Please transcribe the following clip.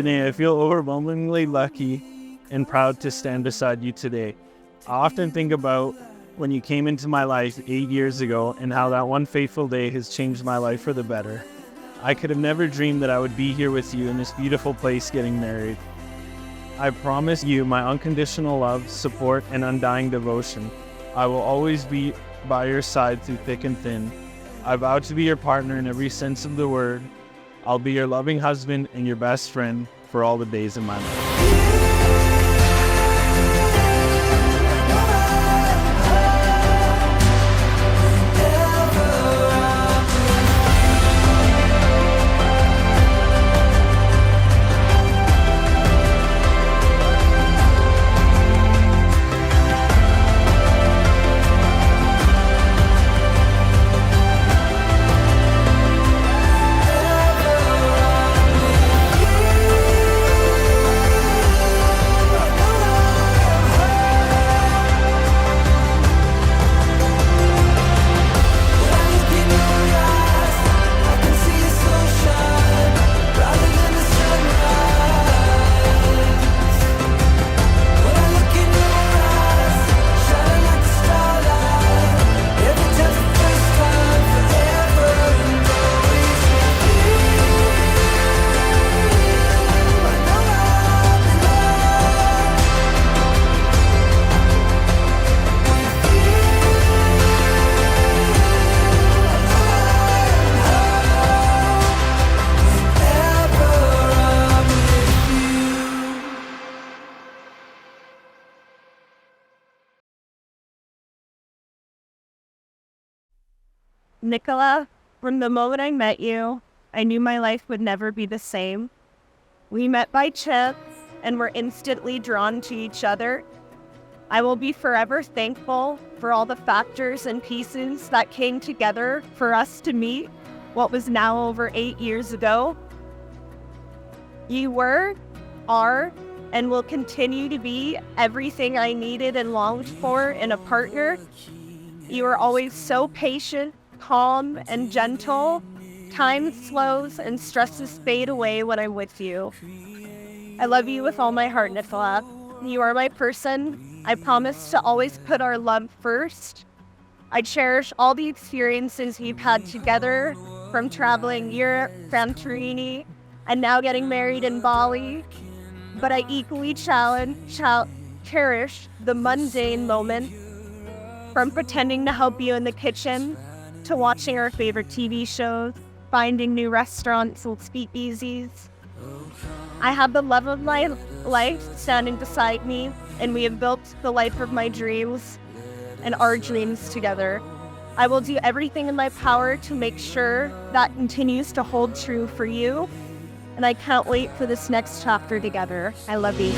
Janae, I feel overwhelmingly lucky and proud to stand beside you today. I often think about when you came into my life 8 years ago and how that one fateful day has changed my life for the better. I could have never dreamed that I would be here with you in this beautiful place getting married. I promise you my unconditional love, support, and undying devotion. I will always be by your side through thick and thin. I vow to be your partner in every sense of the word. I'll be your loving husband and your best friend for all the days of my life. Nikola, from the moment I met you, I knew my life would never be the same. We met by chance and were instantly drawn to each other. I will be forever thankful for all the factors and pieces that came together for us to meet what was now over 8 years ago. You were, are, and will continue to be everything I needed and longed for in a partner. You are always so patient, calm, and gentle. Time slows and stresses fade away when I'm with you. I love you with all my heart, Nikola. You are my person. I promise to always put our love first. I cherish all the experiences we've had together, from traveling Europe, Santorini, and now getting married in Bali. But I equally cherish the mundane moments, from pretending to help you in the kitchen, to watching our favorite TV shows, finding new restaurants and speakeasies. I have the love of my life standing beside me, and we have built the life of my dreams and our dreams together. I will do everything in my power to make sure that continues to hold true for you, and I can't wait for this next chapter together. I love you.